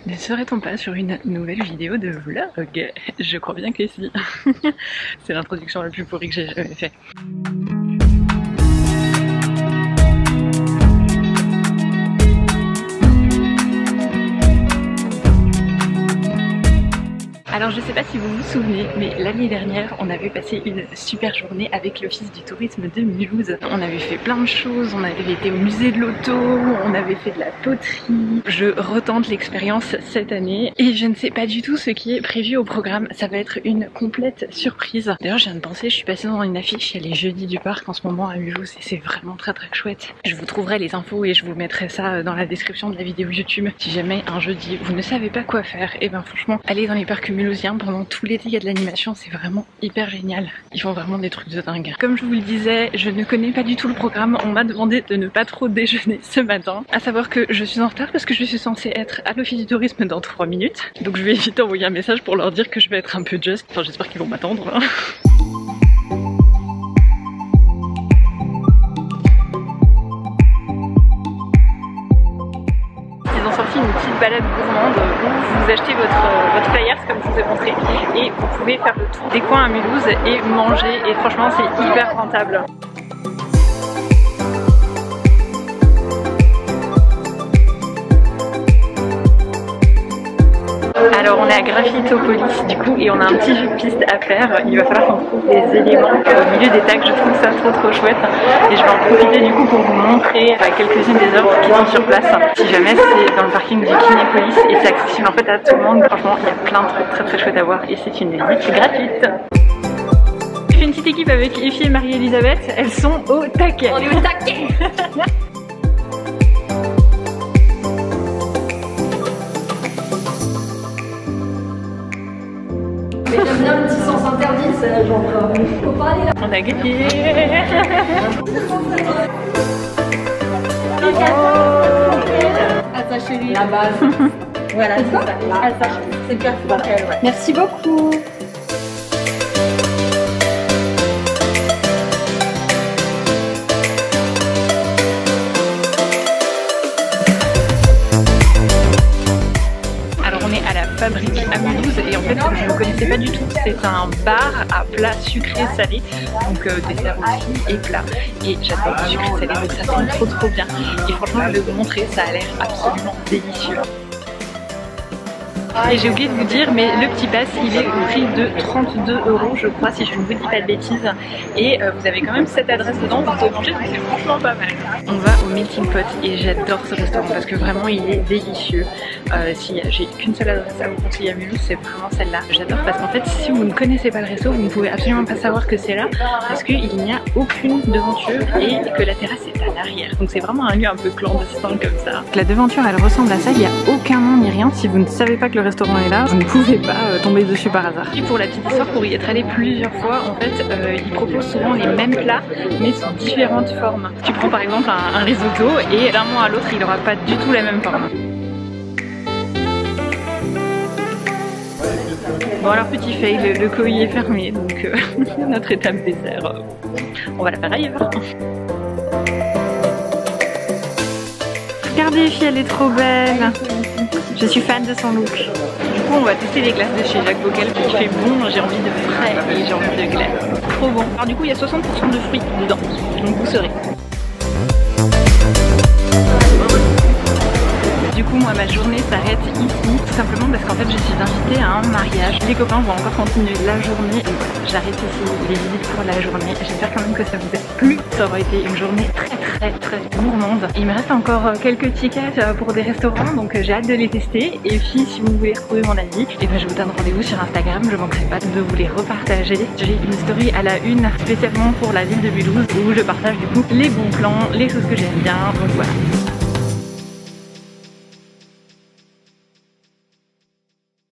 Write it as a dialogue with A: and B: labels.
A: Ne serait-on pas sur une nouvelle vidéo de vlog? Je crois bien que si. C'est l'introduction la plus pourrie que j'ai jamais faite. Alors je sais pas si vous vous souvenez, mais l'année dernière on avait passé une super journée avec l'Office du tourisme de Mulhouse. On avait fait plein de choses, on avait été au musée de l'auto, on avait fait de la poterie. Je retente l'expérience cette année et je ne sais pas du tout ce qui est prévu au programme. Ça va être une complète surprise. D'ailleurs je viens de penser, je suis passée dans une affiche, il y a les jeudis du parc en ce moment à Mulhouse et c'est vraiment très chouette. Je vous trouverai les infos et je vous mettrai ça dans la description de la vidéo YouTube. Si jamais un jeudi vous ne savez pas quoi faire, et ben franchement allez dans les parcs mulhousien pendant tout l'été, il y a de l'animation, c'est vraiment hyper génial. Ils font vraiment des trucs de dingue. Comme je vous le disais, je ne connais pas du tout le programme. On m'a demandé de ne pas trop déjeuner ce matin. À savoir que je suis en retard parce que je suis censée être à l'Office du tourisme dans 3 minutes. Donc je vais vite envoyer un message pour leur dire que je vais être un peu just. Enfin j'espère qu'ils vont m'attendre. Ils ont sorti une petite balade gourmande où vous achetez votre flyers comme je vous ai montré et vous pouvez faire le tour des coins à Mulhouse et manger et franchement c'est hyper rentable. Alors on est à Graphitopolis du coup et on a un petit jeu de piste à faire. Il va falloir qu'on trouve des éléments au milieu des tags. Je trouve ça trop chouette et je vais en profiter du coup pour vous montrer quelques-unes des œuvres qui sont sur place. Si jamais c'est dans le parking du Kinépolis et c'est accessible en fait à tout le monde. Franchement il y a plein de trucs très chouettes à voir et c'est une visite gratuite. J'ai fait une petite équipe avec Effie et Marie-Elisabeth. Elles sont au taquet. On est au taquet.
B: Mais j'aime bien le petit sens interdit, ça, genre, faut pas aller là.
A: On a gagné.
B: Attachez-les. La base. Voilà, c'est ça. C'est bien pour elle, ouais. Merci beaucoup.
A: Fabrique à Mulhouse et en fait je ne connaissais pas du tout. C'est un bar à plats sucrés salés, donc dessert aussi et plat. Et j'adore le sucré salé donc ça sent trop bien. Et franchement je vais vous montrer, ça a l'air absolument délicieux. Et j'ai oublié de vous dire, mais le petit pass il est au prix de 32 € je crois si je ne vous dis pas de bêtises. Et vous avez quand même cette adresse dedans, vous pouvez manger donc c'est franchement pas mal. On va au Melting Pot et j'adore ce restaurant parce que vraiment il est délicieux. Si j'ai qu'une seule adresse à vous conseiller à Mulhouse, c'est vraiment celle-là. J'adore parce qu'en fait si vous ne connaissez pas le resto, vous ne pouvez absolument pas savoir que c'est là parce qu'il n'y a aucune devanture et que la terrasse est à l'arrière. Donc c'est vraiment un lieu un peu clandestin comme ça. La devanture elle ressemble à ça, il n'y a aucun nom ni rien. Si vous ne savez pas que le restaurant est là, vous ne pouvez pas tomber dessus par hasard. Et pour la petite histoire, pour y être allé plusieurs fois, en fait, ils proposent souvent les mêmes plats, mais sous différentes formes. Tu prends par exemple un risotto et d'un mois à l'autre, il n'aura pas du tout la même forme. Bon alors petit fail, le colis est fermé, donc notre étape dessert, on va la faire ailleurs. Regardez, fille, elle est trop belle. Je suis fan de son look. Du coup, on va tester les glaces de chez Jacques Bocal qui fait bon. J'ai envie de frais et j'ai envie de glace. Trop bon. Alors du coup, il y a 60% de fruits dedans, donc vous saurez. Du coup, moi, ma journée s'arrête ici, tout simplement parce qu'en fait, je suis invitée à un mariage. Les copains vont encore continuer la journée. Donc voilà, j'arrête ici les visites pour la journée. J'espère quand même que ça vous a plu. Ça aura été une journée très gourmande. Il me reste encore quelques tickets pour des restaurants, donc j'ai hâte de les tester. Et puis, si vous voulez retrouver mon avis, et ben, je vous donne rendez-vous sur Instagram. Je manquerai pas de vous les repartager. J'ai une story à la une spécialement pour la ville de Mulhouse où je partage du coup les bons plans, les choses que j'aime bien. Donc voilà.